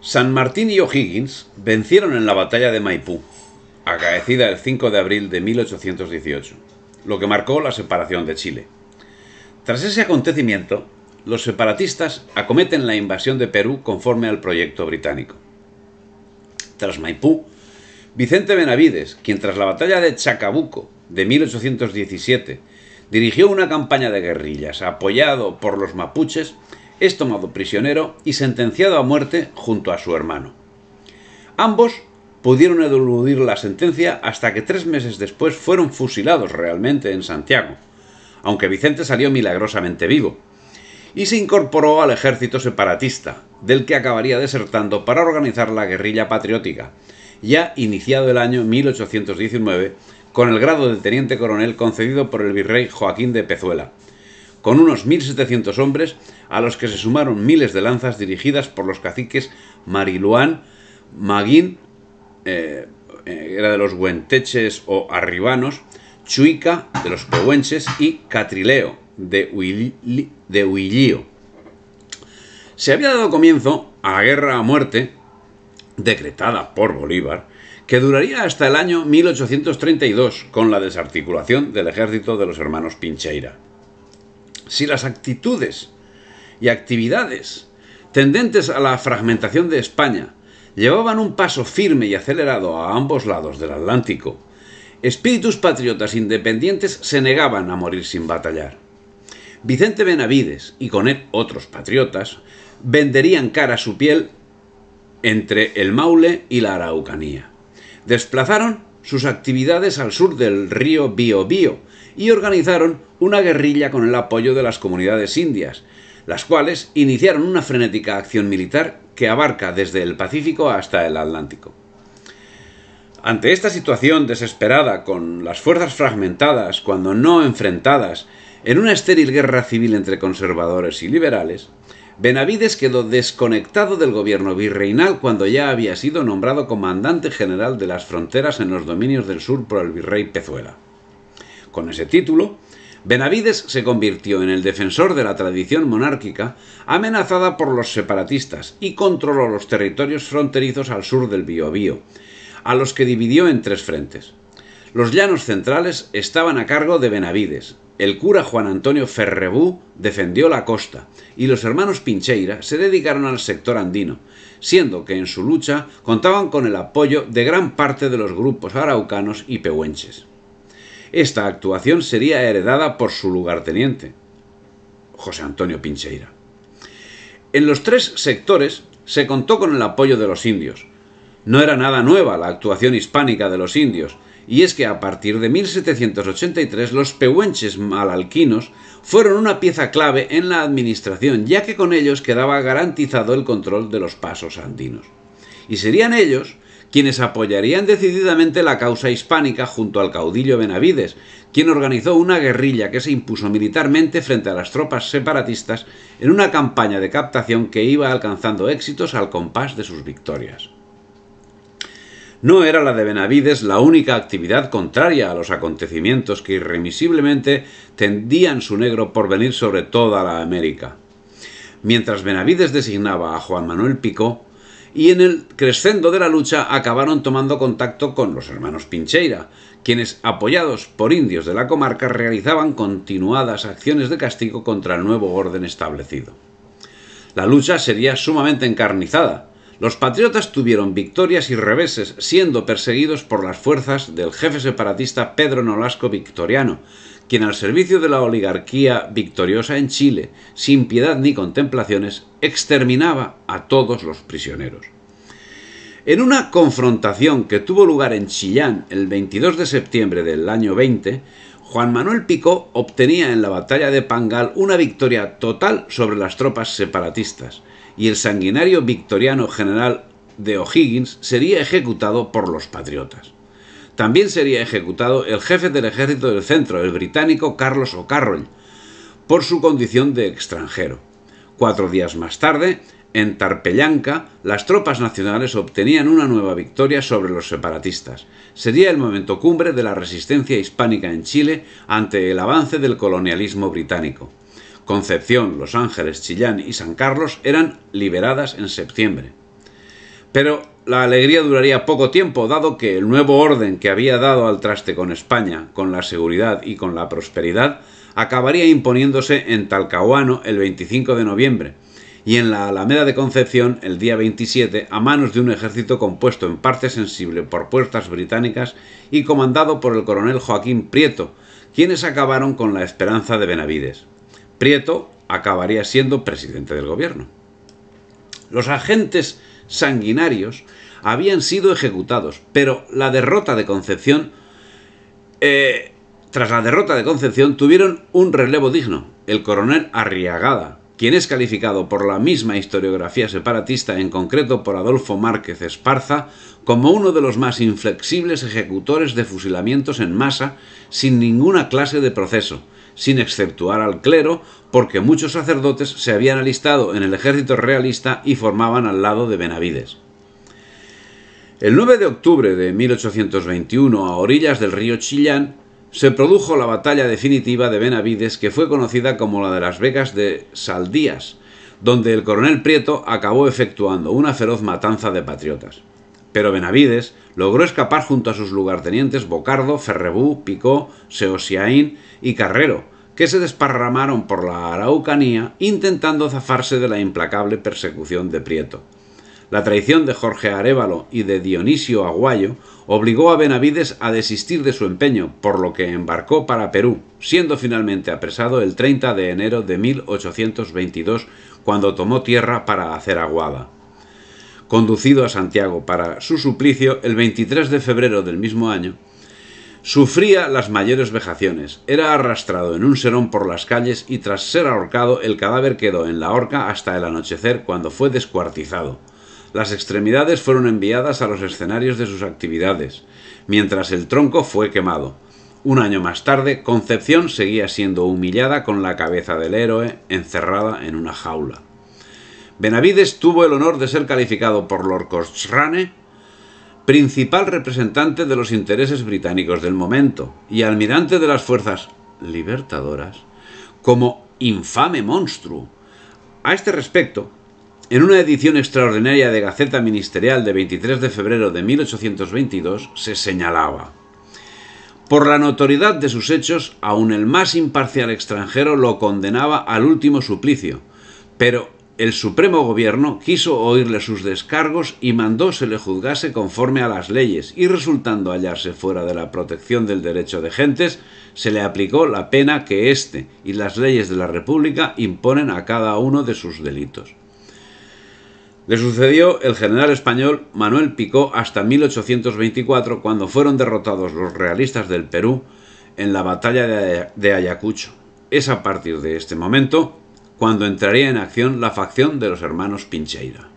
San Martín y O'Higgins vencieron en la batalla de Maipú, acaecida el 5 de abril de 1818, lo que marcó la separación de Chile. Tras ese acontecimiento, los separatistas acometen la invasión de Perú conforme al proyecto británico. Tras Maipú, Vicente Benavides, quien tras la batalla de Chacabuco de 1817 dirigió una campaña de guerrillas apoyado por los mapuches, es tomado prisionero y sentenciado a muerte junto a su hermano. Ambos pudieron eludir la sentencia hasta que 3 meses después fueron fusilados realmente en Santiago, aunque Vicente salió milagrosamente vivo, y se incorporó al ejército separatista, del que acabaría desertando para organizar la guerrilla patriótica, ya iniciado el año 1819 con el grado de teniente coronel concedido por el virrey Joaquín de Pezuela, con unos 1.700 hombres a los que se sumaron miles de lanzas dirigidas por los caciques Mariluán, Maguín, era de los huenteches o arribanos, Chuica, de los pehuenches, y Catrileo, de Huillío. Se había dado comienzo a la guerra a muerte, decretada por Bolívar, que duraría hasta el año 1832, con la desarticulación del ejército de los hermanos Pincheira. Si las actitudes y actividades tendentes a la fragmentación de España llevaban un paso firme y acelerado a ambos lados del Atlántico, espíritus patriotas independientes se negaban a morir sin batallar. Vicente Benavides, y con él otros patriotas, venderían cara a su piel entre el Maule y la Araucanía. Desplazaron sus actividades al sur del río Biobío y organizaron una guerrilla con el apoyo de las comunidades indias, las cuales iniciaron una frenética acción militar que abarca desde el Pacífico hasta el Atlántico. Ante esta situación desesperada, con las fuerzas fragmentadas, cuando no enfrentadas, en una estéril guerra civil entre conservadores y liberales, Benavides quedó desconectado del gobierno virreinal cuando ya había sido nombrado comandante general de las fronteras en los dominios del sur por el virrey Pezuela. Con ese título, Benavides se convirtió en el defensor de la tradición monárquica amenazada por los separatistas y controló los territorios fronterizos al sur del Biobío, a los que dividió en 3 frentes. Los llanos centrales estaban a cargo de Benavides, el cura Juan Antonio Ferrebú defendió la costa y los hermanos Pincheira se dedicaron al sector andino, siendo que en su lucha contaban con el apoyo de gran parte de los grupos araucanos y pehuenches. Esta actuación sería heredada por su lugarteniente, José Antonio Pincheira. En los 3 sectores se contó con el apoyo de los indios. No era nada nueva la actuación hispánica de los indios, y es que a partir de 1783 los pehuenches malalquinos fueron una pieza clave en la administración, ya que con ellos quedaba garantizado el control de los pasos andinos. Y serían ellos quienes apoyarían decididamente la causa hispánica junto al caudillo Benavides, quien organizó una guerrilla que se impuso militarmente frente a las tropas separatistas en una campaña de captación que iba alcanzando éxitos al compás de sus victorias. No era la de Benavides la única actividad contraria a los acontecimientos que irremisiblemente tendían su negro porvenir sobre toda la América. Mientras Benavides designaba a Juan Manuel Picó, y en el crescendo de la lucha acabaron tomando contacto con los hermanos Pincheira, quienes, apoyados por indios de la comarca, realizaban continuadas acciones de castigo contra el nuevo orden establecido. La lucha sería sumamente encarnizada. Los patriotas tuvieron victorias y reveses, siendo perseguidos por las fuerzas del jefe separatista Pedro Nolasco Victoriano, quien al servicio de la oligarquía victoriosa en Chile, sin piedad ni contemplaciones, exterminaba a todos los prisioneros. En una confrontación que tuvo lugar en Chillán el 22 de septiembre del año 20, Juan Manuel Picó obtenía en la batalla de Pangal una victoria total sobre las tropas separatistas, y el sanguinario victoriano general de O'Higgins sería ejecutado por los patriotas. También sería ejecutado el jefe del ejército del centro, el británico Carlos O'Carroll, por su condición de extranjero. 4 días más tarde, en Tarpellanca, las tropas nacionales obtenían una nueva victoria sobre los separatistas. Sería el momento cumbre de la resistencia hispánica en Chile ante el avance del colonialismo británico. Concepción, Los Ángeles, Chillán y San Carlos eran liberadas en septiembre. Pero la alegría duraría poco tiempo, dado que el nuevo orden que había dado al traste con España, con la seguridad y con la prosperidad, acabaría imponiéndose en Talcahuano el 25 de noviembre y en la Alameda de Concepción el día 27 a manos de un ejército compuesto en parte sensible por fuerzas británicas y comandado por el coronel Joaquín Prieto, quienes acabaron con la esperanza de Benavides. Prieto acabaría siendo presidente del gobierno. Los agentes sanguinarios habían sido ejecutados, pero la derrota de Concepción, tras la derrota de Concepción, tuvieron un relevo digno, el coronel Arriagada, quien es calificado por la misma historiografía separatista, en concreto por Adolfo Márquez Esparza, como uno de los más inflexibles ejecutores de fusilamientos en masa sin ninguna clase de proceso, sin exceptuar al clero, porque muchos sacerdotes se habían alistado en el ejército realista y formaban al lado de Benavides. El 9 de octubre de 1821, a orillas del río Chillán, se produjo la batalla definitiva de Benavides, que fue conocida como la de las Vegas de Saldías, donde el coronel Prieto acabó efectuando una feroz matanza de patriotas. Pero Benavides logró escapar junto a sus lugartenientes Bocardo, Ferrebú, Picó, Seosiaín y Carrero, que se desparramaron por la Araucanía intentando zafarse de la implacable persecución de Prieto. La traición de Jorge Arévalo y de Dionisio Aguayo obligó a Benavides a desistir de su empeño, por lo que embarcó para Perú, siendo finalmente apresado el 30 de enero de 1822, cuando tomó tierra para hacer aguada. Conducido a Santiago para su suplicio el 23 de febrero del mismo año, sufría las mayores vejaciones. Era arrastrado en un serón por las calles y tras ser ahorcado el cadáver quedó en la horca hasta el anochecer, cuando fue descuartizado. Las extremidades fueron enviadas a los escenarios de sus actividades, mientras el tronco fue quemado. Un año más tarde, Concepción seguía siendo humillada con la cabeza del héroe encerrada en una jaula. Benavides tuvo el honor de ser calificado por Lord Cochrane principal representante de los intereses británicos del momento y almirante de las fuerzas libertadoras como infame monstruo. A este respecto, en una edición extraordinaria de Gaceta Ministerial de 23 de febrero de 1822 se señalaba: por la notoriedad de sus hechos, aun el más imparcial extranjero lo condenaba al último suplicio, pero el Supremo Gobierno quiso oírle sus descargos y mandó se le juzgase conforme a las leyes, y resultando hallarse fuera de la protección del derecho de gentes, se le aplicó la pena que éste y las leyes de la República imponen a cada uno de sus delitos. Le sucedió el general español Manuel Picó hasta 1824, cuando fueron derrotados los realistas del Perú en la batalla de Ayacucho. Es a partir de este momento cuando entraría en acción la facción de los hermanos Pincheira.